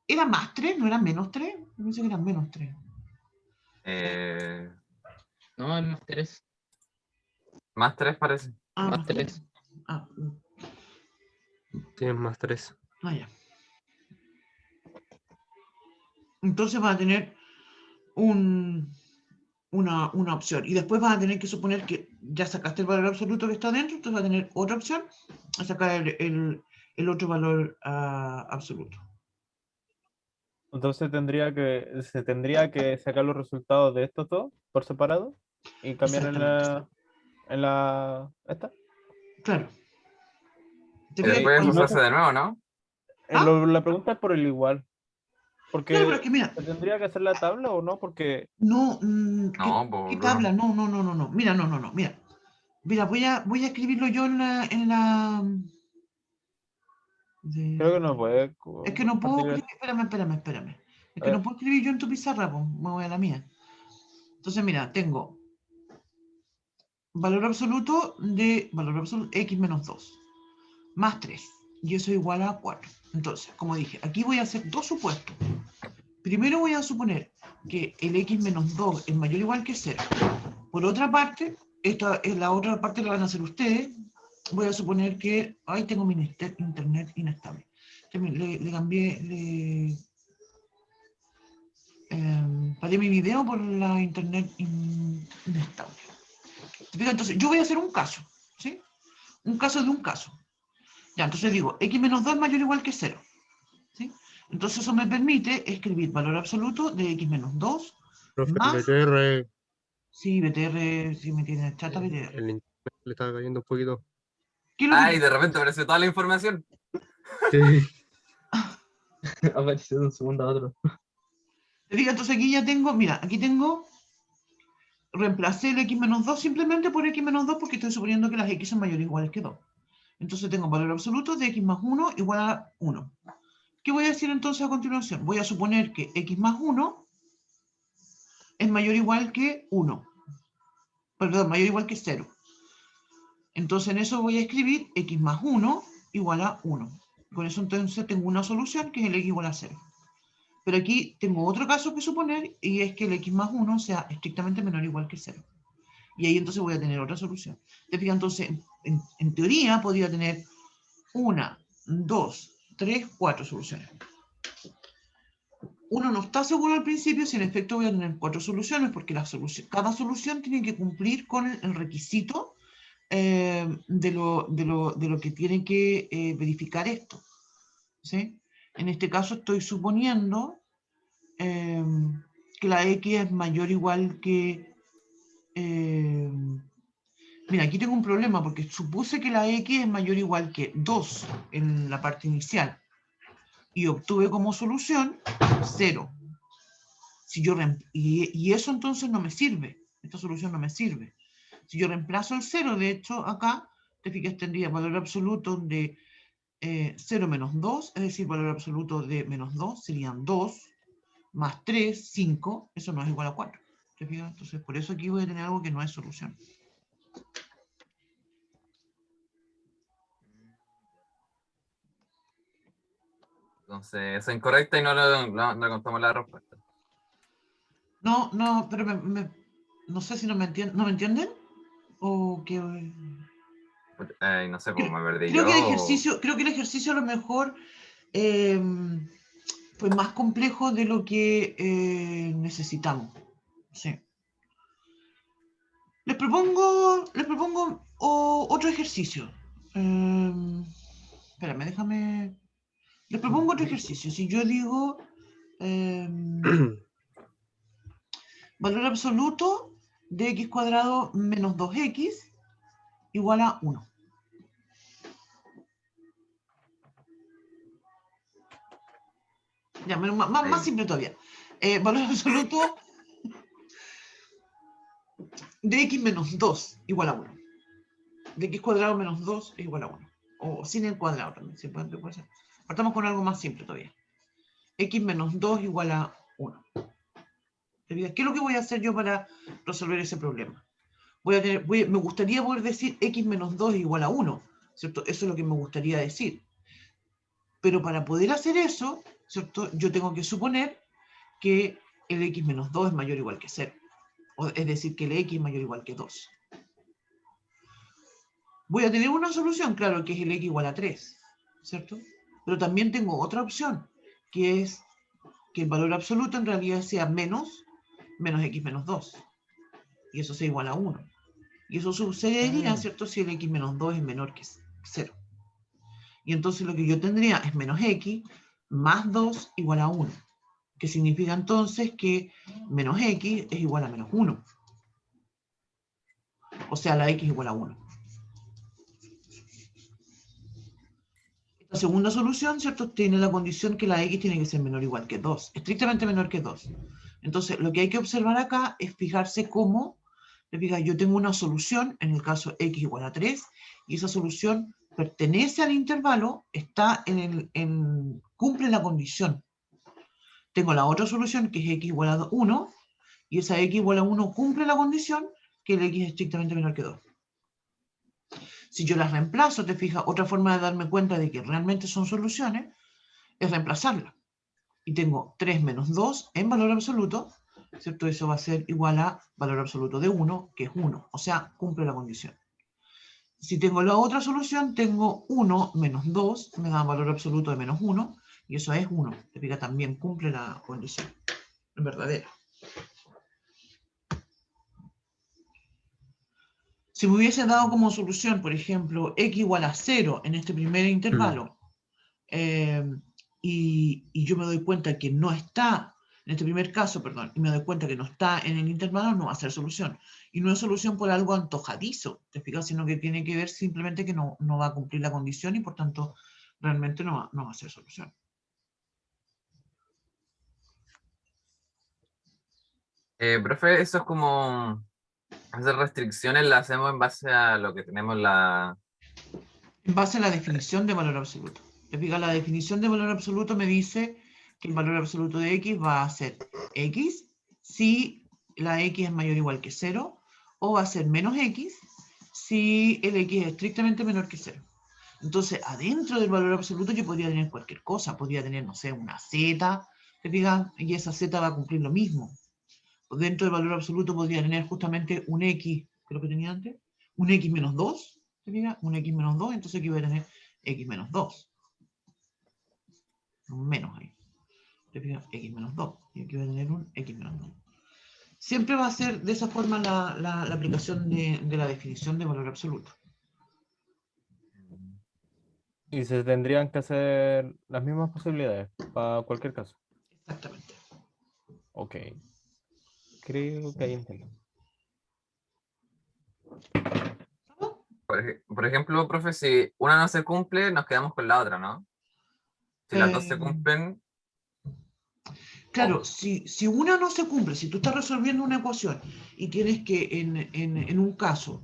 ¿Era más 3? ¿No era menos 3? Yo pensé que era menos 3. No, es más 3. Más 3 parece. Más 3. Tienes más 3. Ya. Entonces vas a tener una opción. Y después vas a tener que suponer que ya sacaste el valor absoluto que está dentro, entonces vas a tener otra opción a sacar el otro valor absoluto. Entonces se tendría que sacar los resultados de estos dos por separado y cambiar esta. Claro. Y después eso se hace de nuevo, ¿no? La pregunta es por el igual. Porque claro, pero es que mira, ¿se tendría que hacer la tabla o no? Porque no, No, ¿qué Bruno. tabla? No. Mira, no. Mira, voy a escribirlo yo en la creo que no puede. Es que no puedo compartir. escribir, espérame. Es que no puedo escribir yo en tu pizarra, pues me voy a la mía. Entonces, mira, tengo valor absoluto x menos 2, más 3, y eso es igual a 4. Entonces, como dije, aquí voy a hacer dos supuestos. Primero voy a suponer que el x menos 2 es mayor o igual que 0. Por otra parte, esta es la otra parte que la van a hacer ustedes. Voy a suponer que, ahí tengo mi internet inestable. Le cambié, paré mi video por la internet inestable. Entonces, yo voy a hacer un caso, ¿sí? Un caso de un caso. Ya, entonces digo, x menos 2 es mayor o igual que 0. ¿Sí? Entonces eso me permite escribir valor absoluto de x menos 2 Profe, más... BTR. Sí, BTR, sí me tiene chata BTR. El internet le está cayendo un poquito. Ay, de repente apareció toda la información. Sí. Apareció de un segundo a otro. Entonces aquí ya tengo, mira, aquí tengo, reemplacé el x menos 2 simplemente por x menos 2 porque estoy suponiendo que las x son mayores o iguales que 2. Entonces tengo valor absoluto de x más 1 igual a 1. ¿Qué voy a decir entonces a continuación? Voy a suponer que x más 1 es mayor o igual que 1. Perdón, mayor o igual que 0. Entonces en eso voy a escribir x más 1 igual a 1. Con eso entonces tengo una solución que es el x igual a 0. Pero aquí tengo otro caso que suponer y es que el x más 1 sea estrictamente menor o igual que 0. Y ahí entonces voy a tener otra solución. ¿Te fijas? Entonces, en teoría podría tener 1, 2, 3, 4 soluciones. Uno no está seguro al principio si en efecto voy a tener 4 soluciones porque cada solución tiene que cumplir con el requisito de lo que tiene que verificar esto. ¿Sí? En este caso estoy suponiendo que la x es mayor o igual que... mira, aquí tengo un problema porque supuse que la x es mayor o igual que 2 en la parte inicial y obtuve como solución 0. Y eso entonces no me sirve. Esta solución no me sirve. Si yo reemplazo el 0, de hecho, acá, te fijas, tendría valor absoluto de 0 menos 2, es decir, valor absoluto de menos 2 serían 2, más 3, 5, eso no es igual a 4. ¿Te fijas? Entonces, por eso aquí voy a tener algo que no es solución. Entonces, es incorrecta y no contamos la respuesta. No, pero no sé si no me entienden. O que... no sé, pues me perdí creo yo. Creo que el ejercicio a lo mejor fue más complejo de lo que necesitamos. Sí. Les propongo otro ejercicio. Espérame, déjame... Les propongo otro ejercicio. Si yo digo valor absoluto de x cuadrado menos 2x igual a 1. Ya, más simple todavía. Valor absoluto de x menos 2 igual a 1. De x cuadrado menos 2 es igual a 1. O sin el cuadrado también. ¿Sí? Puede ser. Partamos con algo más simple todavía. X menos 2 igual a 1. ¿Qué es lo que voy a hacer yo para resolver ese problema? Me gustaría poder decir x menos 2 igual a 1. ¿Cierto? Eso es lo que me gustaría decir. Pero para poder hacer eso, ¿cierto? Yo tengo que suponer que el x menos 2 es mayor o igual que 0. Es decir, que el x es mayor o igual que 2. Voy a tener una solución, claro, que es el x igual a 3, ¿cierto? Pero también tengo otra opción, que es que el valor absoluto en realidad sea menos x menos 2. Y eso sea igual a 1. Y eso sucedería, ¿cierto? Si el x menos 2 es menor que 0. Y entonces lo que yo tendría es menos x más 2 igual a 1. que significa entonces que menos x es igual a menos 1. O sea, la x es igual a 1. Esta segunda solución, ¿cierto?, tiene la condición que la x tiene que ser menor o igual que 2, estrictamente menor que 2. Entonces, lo que hay que observar acá es fijarse cómo, yo tengo una solución, en el caso x igual a 3, y esa solución pertenece al intervalo, está cumple la condición. Tengo la otra solución, que es x igual a 1, y esa x igual a 1 cumple la condición que el x es estrictamente menor que 2. Si yo las reemplazo, te fijas, otra forma de darme cuenta de que realmente son soluciones es reemplazarlas. Y tengo 3 menos 2 en valor absoluto, ¿cierto? Eso va a ser igual a valor absoluto de 1, que es 1, o sea, cumple la condición. Si tengo la otra solución, tengo 1 menos 2, me da valor absoluto de menos 1, y eso es 1. Te fijas, también cumple la condición verdadera. Si me hubiese dado como solución, por ejemplo, x igual a 0 en este primer intervalo, y yo me doy cuenta que no está, en este primer caso, perdón, y me doy cuenta que no está en el intervalo, no va a ser solución. Y no es solución por algo antojadizo, ¿te fijas? Sino que tiene que ver simplemente que no va a cumplir la condición y por tanto realmente no va a ser solución. Profe, eso es como... Esas restricciones las hacemos en base a lo que tenemos la... En base a la definición de valor absoluto. Te fijas, la definición de valor absoluto me dice que el valor absoluto de x va a ser x si la x es mayor o igual que 0, o va a ser menos x si el x es estrictamente menor que 0. Entonces, adentro del valor absoluto yo podría tener cualquier cosa. Podría tener, no sé, una z, te fijas, y esa z va a cumplir lo mismo. Dentro del valor absoluto podría tener justamente un x, creo que tenía antes, un x menos 2, ¿te fijas? Un x menos 2, entonces aquí voy a tener x menos 2. Un menos ahí. ¿Te fijas? X menos 2. Y aquí voy a tener un x menos 2. Siempre va a ser de esa forma la aplicación de la definición de valor absoluto. Y se tendrían que hacer las mismas posibilidades para cualquier caso. Exactamente. Ok. Creo que ahí entiendo. Por ejemplo, profe, si una no se cumple, nos quedamos con la otra, ¿no? Si las dos se cumplen... Claro, si una no se cumple, si tú estás resolviendo una ecuación y tienes que, en un caso,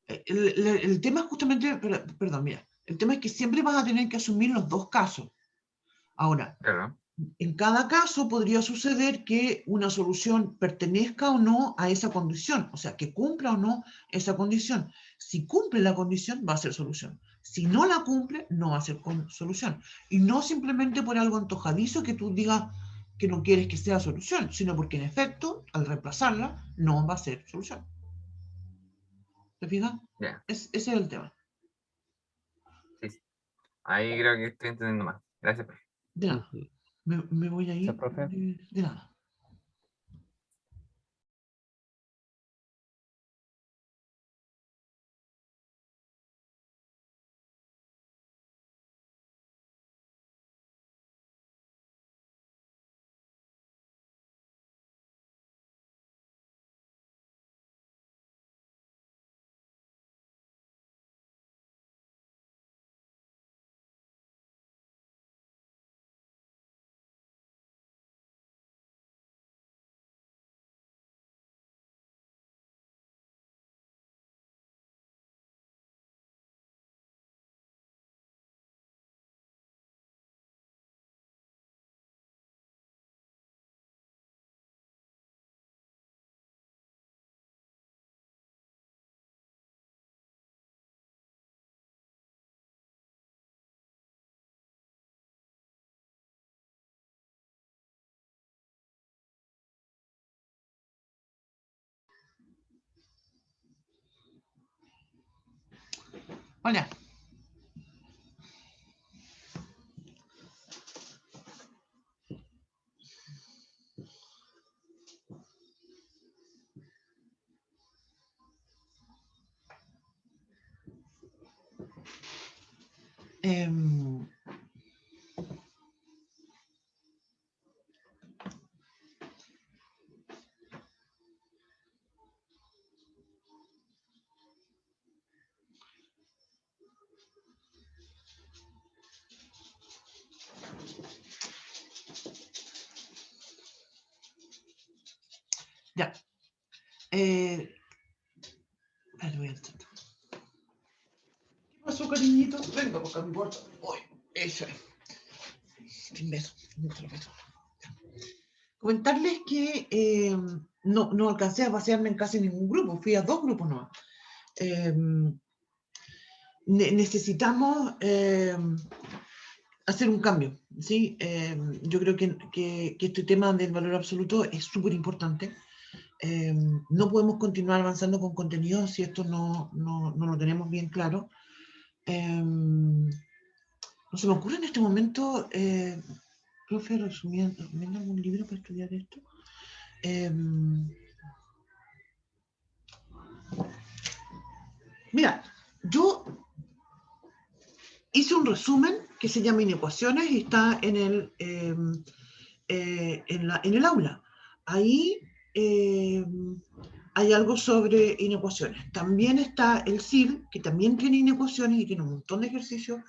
el tema es justamente, perdón, mira, el tema es que siempre vas a tener que asumir los dos casos. Ahora, Claro. en cada caso podría suceder que una solución pertenezca o no a esa condición, o sea, que cumpla o no esa condición. Si cumple la condición, va a ser solución. Si no la cumple, no va a ser solución. Y no simplemente por algo antojadizo que tú digas que no quieres que sea solución, sino porque en efecto, al reemplazarla, no va a ser solución. ¿Te fijas? Yeah. Ese es el tema. Sí. Ahí creo que estoy entendiendo más. Gracias, profe. De nada. Me voy a ir. Profe. De nada. Hola. Ya. Voy a hacer. ¿Qué pasó, cariñito? Venga, porque mi bolsa. Uy, eso es. Sin beso. Comentarles que no alcancé a pasearme en casi ningún grupo. Fui a 2 grupos nomás. Necesitamos hacer un cambio, ¿sí? Yo creo que este tema del valor absoluto es súper importante. No podemos continuar avanzando con contenido si esto no lo tenemos bien claro. No se me ocurre en este momento, profe, resumiendo algún libro para estudiar esto. Mira, yo hice un resumen que se llama Inecuaciones y está en el aula. Ahí hay algo sobre inecuaciones. También está el CIL, que también tiene inecuaciones y tiene un montón de ejercicios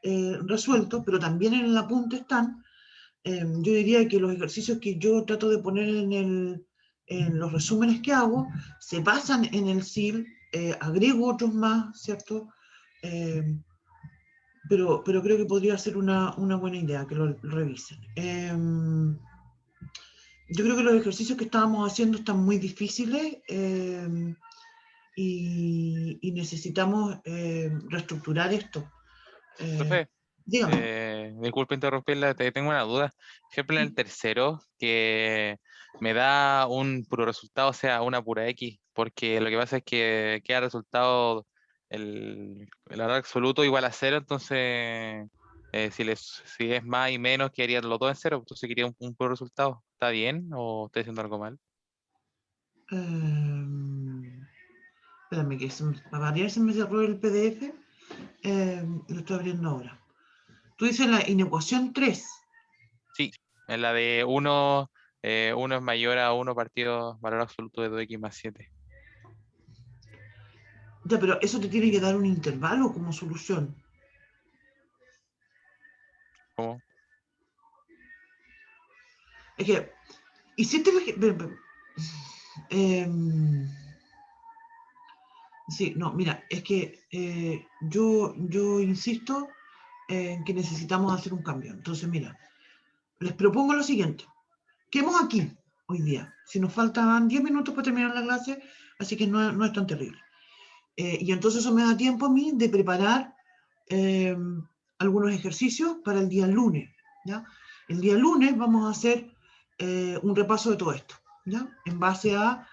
resueltos, pero también en el apunte están. Yo diría que los ejercicios que yo trato de poner en los resúmenes que hago se basan en el CIL, agrego otros más, ¿cierto? Pero creo que podría ser una buena idea que lo revisen. Yo creo que los ejercicios que estábamos haciendo están muy difíciles y necesitamos reestructurar esto. Profe, Dígame. disculpe interrumpirla, tengo una duda. Por ejemplo, en el tercero, que me da un puro resultado, o sea, una pura X, porque lo que pasa es que queda resultado el valor absoluto igual a 0, entonces si es más y menos, quedarían los dos en 0, entonces quería un puro resultado. ¿Está bien o estoy haciendo algo mal? Espérame, que para variar se me cerró el PDF. Lo estoy abriendo ahora. Tú dices la inecuación 3. Sí, en la de 1 es mayor a 1 partido valor absoluto de 2x más 7. Ya, pero eso te tiene que dar un intervalo como solución. ¿Cómo? Es que, hiciste sí, no, mira, es que yo insisto en que necesitamos hacer un cambio. Entonces, mira, les propongo lo siguiente. Quedemos aquí hoy día. Si nos faltan 10 minutos para terminar la clase, así que no es tan terrible. Y entonces eso me da tiempo a mí de preparar algunos ejercicios para el día lunes, ¿ya? El día lunes vamos a hacer un repaso de todo esto, ¿ya? En base a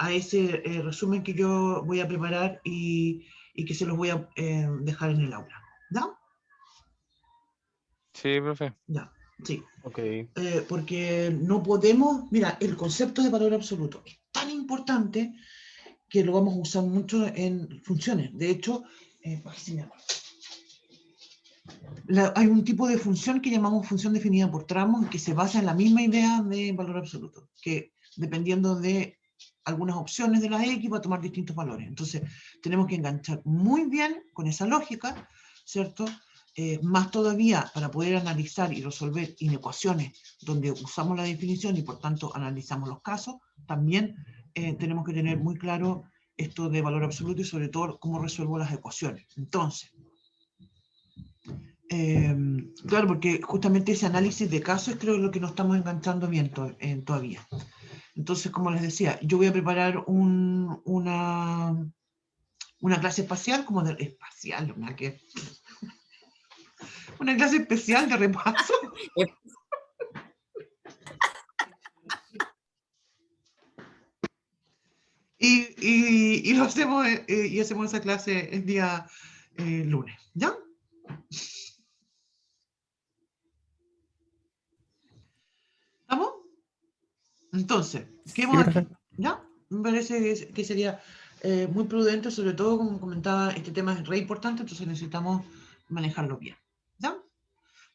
ese resumen que yo voy a preparar y que se los voy a dejar en el aula, ¿ya? Sí, profe. Ya, sí. Ok. Porque no podemos, mira, el concepto de valor absoluto es tan importante que lo vamos a usar mucho en funciones. De hecho, hay un tipo de función que llamamos función definida por tramos que se basa en la misma idea de valor absoluto, que dependiendo de algunas opciones de la X va a tomar distintos valores. Entonces, tenemos que enganchar muy bien con esa lógica, ¿cierto? Más todavía para poder analizar y resolver inecuaciones donde usamos la definición y por tanto analizamos los casos, también tenemos que tener muy claro esto de valor absoluto y sobre todo cómo resuelvo las ecuaciones. Entonces, claro, porque justamente ese análisis de casos creo que es lo que nos estamos enganchando bien todavía. Entonces, como les decía, yo voy a preparar una clase espacial, como de espacial, una clase especial de repaso. y lo hacemos y hacemos esa clase el día lunes, ¿ya? ¿Estamos? Entonces, ¿qué hemos aquí? ¿Ya? Me parece que sería muy prudente, sobre todo, como comentaba, este tema es re importante, entonces necesitamos manejarlo bien, ¿ya?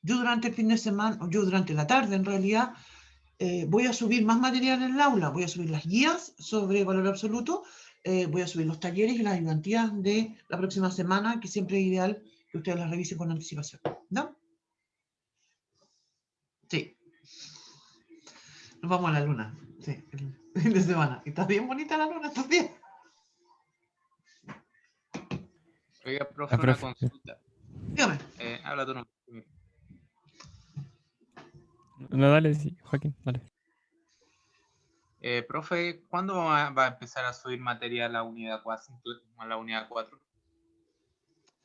Yo durante el fin de semana, o yo durante la tarde en realidad, voy a subir más material en el aula, voy a subir las guías sobre valor absoluto, voy a subir los talleres y las ayudantías de la próxima semana, que siempre es ideal que ustedes las revisen con anticipación, ¿no? Sí. Nos vamos a la luna. Sí, el fin de semana. Y está bien bonita la luna estos días. Oiga, profe, Ah, una profe. consulta. Dígame. Habla tú no. No, dale, sí, Joaquín, dale. Profe, ¿cuándo va a empezar a subir material a la unidad 4? A la unidad 4?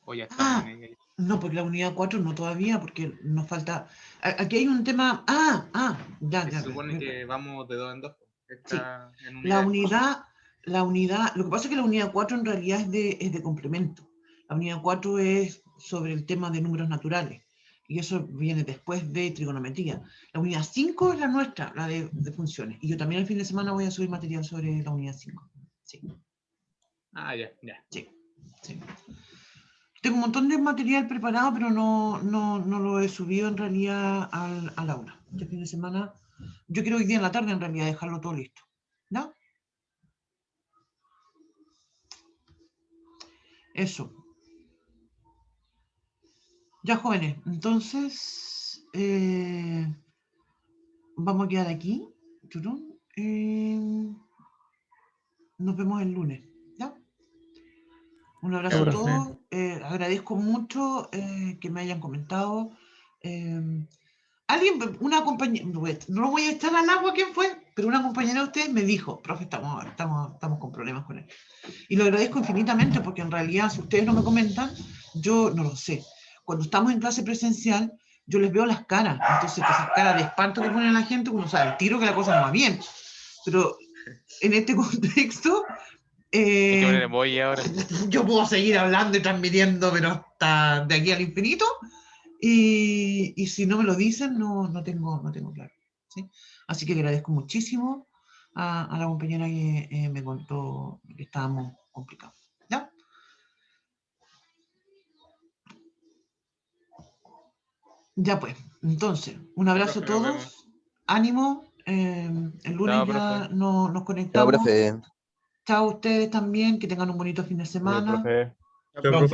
¿O ya estamos en ella? No, porque la unidad 4 no todavía, porque nos falta... Aquí hay un tema... ya. Se supone que vamos de 2 en 2. Está en La unidades. unidad, lo que pasa es que la unidad 4 en realidad es de complemento. La unidad 4 es sobre el tema de números naturales, y eso viene después de trigonometría. La unidad 5 es la nuestra, la de funciones, y yo también el fin de semana voy a subir material sobre la unidad 5. Sí. Ya. Sí. Tengo un montón de material preparado, pero no lo he subido en realidad al aula. Este fin de semana, yo quiero hoy día en la tarde en realidad dejarlo todo listo. ¿No? Eso. Ya, jóvenes, entonces vamos a quedar aquí. Nos vemos el lunes. ¿Ya? Un abrazo a profe. todos. Agradezco mucho que me hayan comentado. Alguien, una compañera, no lo voy a echar al agua quién fue, pero una compañera de ustedes me dijo, profe, estamos con problemas con él. Y lo agradezco infinitamente porque en realidad, si ustedes no me comentan, yo no lo sé. Cuando estamos en clase presencial, yo les veo las caras. Entonces, esas caras de espanto que pone la gente, uno sabe el tiro que la cosa no va bien. Pero en este contexto, Hay que poner emoji ahora. yo puedo seguir hablando y transmitiendo, pero hasta de aquí al infinito. Y si no me lo dicen, no tengo claro. ¿Sí? Así que le agradezco muchísimo a la compañera que me contó que estábamos complicados. ¿Ya? Ya pues. Entonces, un abrazo a profe, nos vemos. todos. Ánimo. El lunes Chao, ya profe. nos Chao, conectamos. profe. Chao a ustedes también. Que tengan un bonito fin de Sí, semana. profe. Chao, profe.